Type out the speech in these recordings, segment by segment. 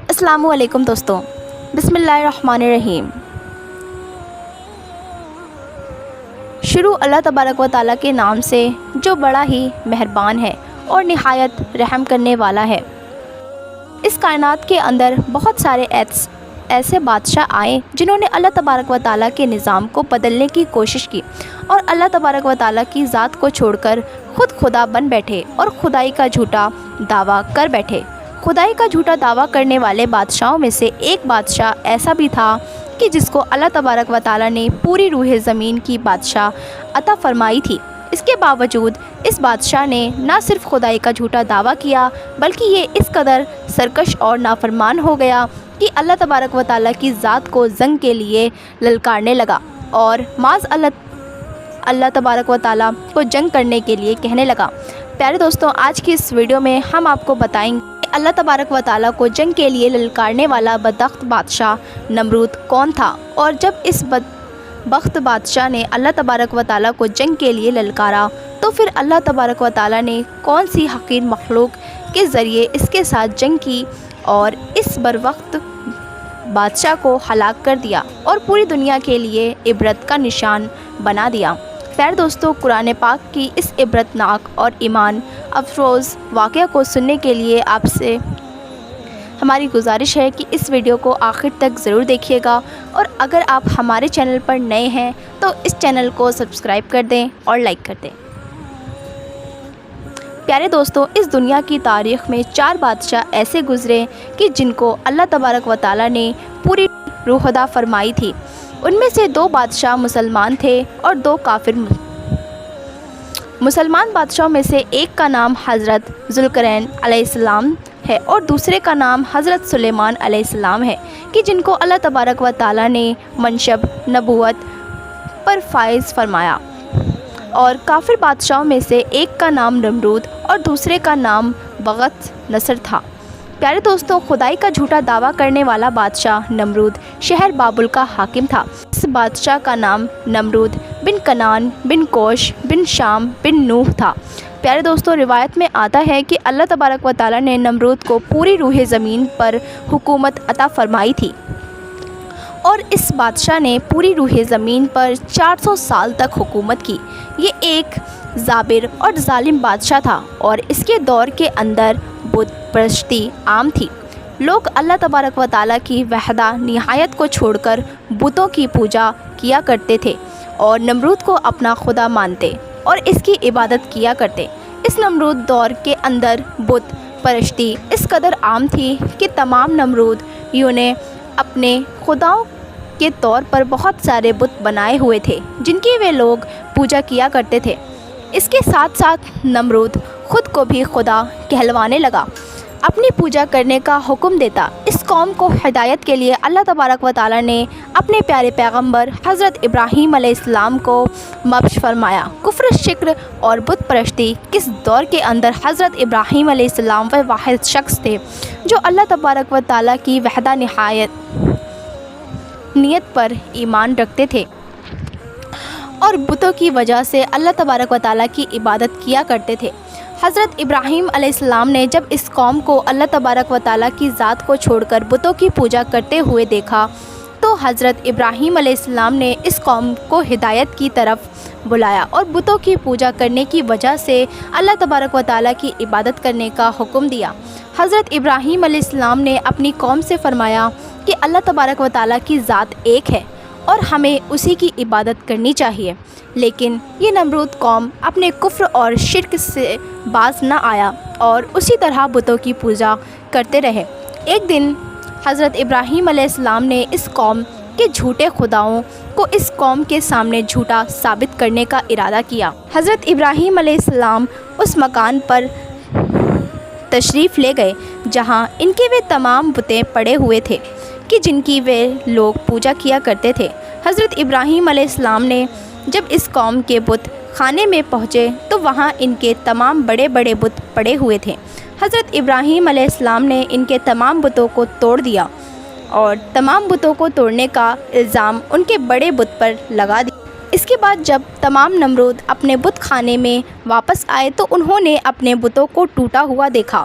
السلام علیکم دوستوں، بسم اللہ الرحمن الرحیم۔ شروع اللہ تبارک و تعالیٰ کے نام سے جو بڑا ہی مہربان ہے اور نہایت رحم کرنے والا ہے۔ اس کائنات کے اندر بہت سارے ایسے بادشاہ آئے جنہوں نے اللہ تبارک و تعالیٰ کے نظام کو بدلنے کی کوشش کی اور اللہ تبارک و تعالیٰ کی ذات کو چھوڑ کر خود خدا بن بیٹھے اور خدائی کا جھوٹا دعویٰ کر بیٹھے۔ خدائی کا جھوٹا دعویٰ کرنے والے بادشاہوں میں سے ایک بادشاہ ایسا بھی تھا کہ جس کو اللہ تبارک و تعالیٰ نے پوری روح زمین کی بادشاہ عطا فرمائی تھی۔ اس کے باوجود اس بادشاہ نے نہ صرف خدائی کا جھوٹا دعویٰ کیا بلکہ یہ اس قدر سرکش اور نافرمان ہو گیا کہ اللہ تبارک و تعالیٰ کی ذات کو جنگ کے لیے للکارنے لگا اور معاذ اللہ تبارک و تعالیٰ کو جنگ کرنے کے لیے کہنے لگا۔ پیارے دوستوں، آج کی اس ویڈیو میں ہم آپ کو بتائیں گے کہ اللہ تبارک و تعالیٰ کو جنگ کے لیے للکارنے والا بدبخت بادشاہ نمرود کون تھا، اور جب اس بدبخت بادشاہ نے اللہ تبارک و تعالیٰ کو جنگ کے لیے للکارا تو پھر اللہ تبارک و تعالیٰ نے کون سی حقیر مخلوق کے ذریعے اس کے ساتھ جنگ کی اور اس بروقت بادشاہ کو ہلاک کر دیا اور پوری دنیا کے لیے عبرت کا نشان بنا دیا۔ پیارے دوستوں، قرآن پاک کی اس عبرت ناک اور ایمان افروز واقعہ کو سننے کے لیے آپ سے ہماری گزارش ہے کہ اس ویڈیو کو آخر تک ضرور دیکھیے گا، اور اگر آپ ہمارے چینل پر نئے ہیں تو اس چینل کو سبسکرائب کر دیں اور لائک کر دیں۔ پیارے دوستوں، اس دنیا کی تاریخ میں 4 بادشاہ ایسے گزرے کہ جن کو اللہ تبارک و تعالیٰ نے پوری روح عطا فرمائی تھی۔ ان میں سے 2 بادشاہ مسلمان تھے اور 2 کافر۔ مسلمان بادشاہوں میں سے ایک کا نام حضرت ذوالقرنین علیہ السلام ہے اور دوسرے کا نام حضرت سلیمان علیہ السلام ہے کہ جن کو اللہ تبارک و تعالیٰ نے منصب نبوت پر فائز فرمایا۔ اور کافر بادشاہوں میں سے ایک کا نام نمرود اور دوسرے کا نام بغت نصر تھا۔ پیارے دوستوں، خدائی کا جھوٹا دعویٰ کرنے والا بادشاہ نمرود شہر بابل کا حاکم تھا۔ اس بادشاہ کا نام نمرود بن کنعان بن کوش بن شام بن نوح تھا۔ پیارے دوستوں، روایت میں آتا ہے کہ اللہ تبارک و تعالیٰ نے نمرود کو پوری روح زمین پر حکومت عطا فرمائی تھی، اور اس بادشاہ نے پوری روح زمین پر 400 سال تک حکومت کی۔ یہ ایک جابر اور ظالم بادشاہ تھا اور اس کے دور کے اندر بت پرستی عام تھی۔ لوگ اللہ تبارک و تعالیٰ کی وحدہ نہایت کو چھوڑ کر بتوں کی پوجا کیا کرتے تھے اور نمرود کو اپنا خدا مانتے اور اس کی عبادت کیا کرتے۔ اس نمرود دور کے اندر بت پرستی اس قدر عام تھی کہ تمام نمرودیوں نے اپنے خداؤں کے طور پر بہت سارے بت بنائے ہوئے تھے جن کی وہ لوگ پوجا کیا کرتے تھے۔ اس کے ساتھ ساتھ نمرود خود کو بھی خدا کہلوانے لگا، اپنی پوجا کرنے کا حکم دیتا۔ اس قوم کو ہدایت کے لیے اللہ تبارک و تعالیٰ نے اپنے پیارے پیغمبر حضرت ابراہیم علیہ السلام کو مبعوث فرمایا۔ کفر، شرک اور بت پرستی کس دور کے اندر حضرت ابراہیم علیہ السلام وہ واحد شخص تھے جو اللہ تبارک و تعالیٰ کی وحدہ نیت پر ایمان رکھتے تھے اور بتوں کی وجہ سے اللہ تبارک و تعالیٰ کی عبادت کیا کرتے تھے۔ حضرت ابراہیم علیہ السلام نے جب اس قوم کو اللہ تبارک و تعالیٰ کی ذات کو چھوڑ کر بتوں کی پوجا کرتے ہوئے دیکھا تو حضرت ابراہیم علیہ السلام نے اس قوم کو ہدایت کی طرف بلایا اور بتوں کی پوجا کرنے کی وجہ سے اللہ تبارک و تعالیٰ کی عبادت کرنے کا حکم دیا۔ حضرت ابراہیم علیہ السلام نے اپنی قوم سے فرمایا کہ اللہ تبارک و تعالیٰ کی ذات ایک ہے اور ہمیں اسی کی عبادت کرنی چاہیے، لیکن یہ نمرود قوم اپنے کفر اور شرک سے باز نہ آیا اور اسی طرح بتوں کی پوجا کرتے رہے۔ ایک دن حضرت ابراہیم علیہ السلام نے اس قوم کے جھوٹے خداؤں کو اس قوم کے سامنے جھوٹا ثابت کرنے کا ارادہ کیا۔ حضرت ابراہیم علیہ السلام اس مکان پر تشریف لے گئے جہاں ان کے وہ تمام بتیں پڑے ہوئے تھے کہ جن کی وہ لوگ پوجا کیا کرتے تھے۔ حضرت ابراہیم علیہ السلام نے جب اس قوم کے بت خانے میں پہنچے تو وہاں ان کے تمام بڑے بڑے بت پڑے ہوئے تھے۔ حضرت ابراہیم علیہ السلام نے ان کے تمام بتوں کو توڑ دیا اور تمام بتوں کو توڑنے کا الزام ان کے بڑے بت پر لگا دیا۔ اس کے بعد جب تمام نمرود اپنے بت خانے میں واپس آئے تو انہوں نے اپنے بتوں کو ٹوٹا ہوا دیکھا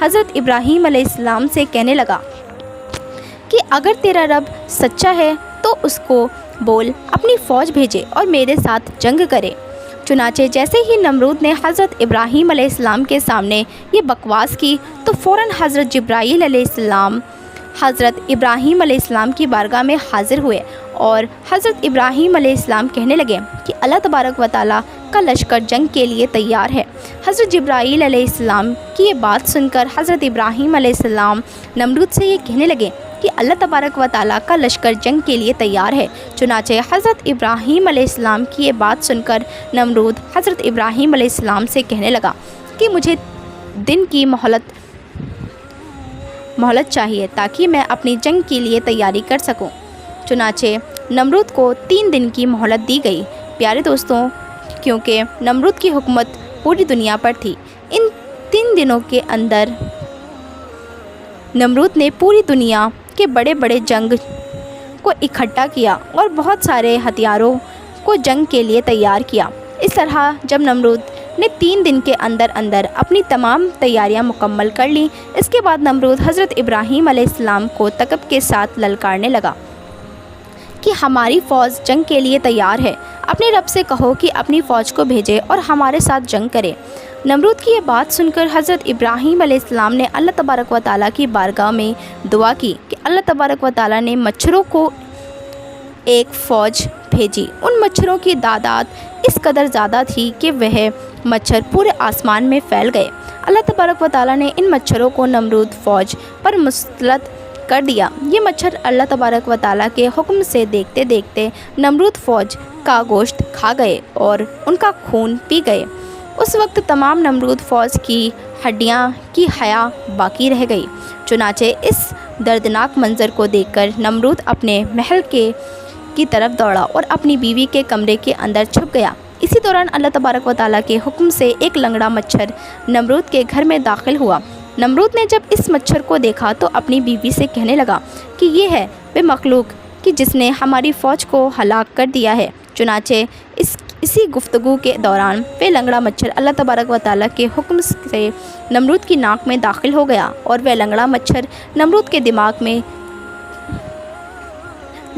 حضرت ابراہیم علیہ السلام سے کہنے لگا کہ اگر تیرا رب سچا ہے تو اس کو بول اپنی فوج بھیجے اور میرے ساتھ جنگ کرے۔ چنانچہ جیسے ہی نمرود نے حضرت ابراہیم علیہ السلام کے سامنے یہ بکواس کی تو فوراً حضرت جبرائیل علیہ السلام حضرت ابراہیم علیہ السلام کی بارگاہ میں حاضر ہوئے اور حضرت ابراہیم علیہ السلام کہنے لگے کہ اللہ تبارک و تعالیٰ کا لشکر جنگ کے لیے تیار ہے۔ حضرت جبرائیل علیہ السلام کی یہ بات سن کر حضرت ابراہیم علیہ السلام نمرود سے یہ کہنے لگے کہ اللہ تبارک و تعالیٰ کا لشکر جنگ کے لیے تیار ہے۔ چنانچہ حضرت ابراہیم علیہ السلام کی یہ بات سن کر نمرود حضرت ابراہیم علیہ السلام سے کہنے لگا کہ مجھے دن کی مہلت چاہیے تاکہ میں اپنی جنگ کے لیے تیاری کر سکوں۔ چنانچہ نمرود کو 3 دن کی مہلت دی گئی۔ پیارے دوستوں، کیونکہ نمرود کی حکومت پوری دنیا پر تھی، ان 3 دنوں کے اندر نمرود نے پوری دنیا کے بڑے بڑے جنگ کو اکٹھا کیا اور بہت سارے ہتھیاروں کو جنگ کے لیے تیار کیا۔ اس طرح جب نمرود نے 3 دن کے اندر اپنی تمام تیاریاں مکمل کر لیں، اس کے بعد نمرود حضرت ابراہیم علیہ السلام کو طاقت کے ساتھ للکارنے لگا کہ ہماری فوج جنگ کے لیے تیار ہے، اپنے رب سے کہو کہ اپنی فوج کو بھیجے اور ہمارے ساتھ جنگ کرے۔ نمرود کی یہ بات سن کر حضرت ابراہیم علیہ السلام نے اللہ تبارک و تعالیٰ کی بارگاہ میں دعا کی کہ اللہ تبارک و تعالیٰ نے مچھروں کو ایک فوج بھیجی۔ ان مچھروں کی تعداد اس قدر زیادہ تھی کہ وہ مچھر پورے آسمان میں پھیل گئے۔ اللہ تبارک و تعالیٰ نے ان مچھروں کو نمرود فوج پر مسلط کر دیا۔ یہ مچھر اللہ تبارک و تعالیٰ کے حکم سے دیکھتے دیکھتے نمرود فوج کا گوشت کھا گئے اور ان کا خون پی گئے۔ اس وقت تمام نمرود فوج کی ہڈیاں کی حیا باقی رہ گئی۔ چنانچہ اس دردناک منظر کو دیکھ کر نمرود اپنے محل کی طرف دوڑا اور اپنی بیوی کے کمرے کے اندر چھپ گیا۔ اسی دوران اللہ تبارک و تعالیٰ کے حکم سے ایک لنگڑا مچھر نمرود کے گھر میں داخل ہوا۔ نمرود نے جب اس مچھر کو دیکھا تو اپنی بیوی سے کہنے لگا کہ یہ ہے وہ مخلوق کہ جس نے ہماری فوج کو ہلاک کر دیا ہے۔ چنانچہ اسی گفتگو کے دوران وہ لنگڑا مچھر اللہ تبارک و تعالیٰ کے حکم سے نمرود کی ناک میں داخل ہو گیا اور وہ لنگڑا مچھر نمرود کے دماغ میں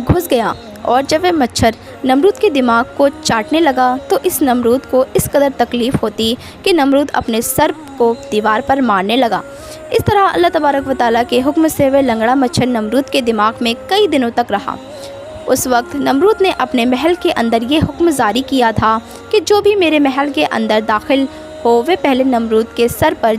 گھس گیا، اور جب وہ مچھر نمرود کے دماغ کو چاٹنے لگا تو اس نمرود کو اس قدر تکلیف ہوتی کہ نمرود اپنے سر کو دیوار پر مارنے لگا۔ اس طرح اللہ تبارک و تعالیٰ کے حکم سے وہ لنگڑا مچھر نمرود کے دماغ میں کئی دنوں تک رہا۔ اس وقت نمرود نے اپنے محل کے اندر یہ حکم جاری کیا تھا کہ جو بھی میرے محل کے اندر داخل ہو وہ پہلے نمرود کے سر پر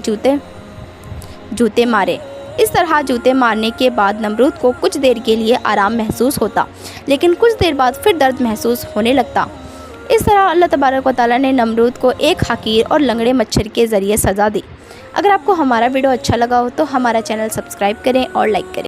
جوتے مارے۔ اس طرح جوتے مارنے کے بعد نمرود کو کچھ دیر کے لیے آرام محسوس ہوتا، لیکن کچھ دیر بعد پھر درد محسوس ہونے لگتا۔ اس طرح اللہ تبارک و تعالیٰ نے نمرود کو ایک حقیر اور لنگڑے مچھر کے ذریعے سزا دی۔ اگر آپ کو ہمارا ویڈیو اچھا لگا ہو تو ہمارا چینل سبسکرائب کریں اور لائک کریں۔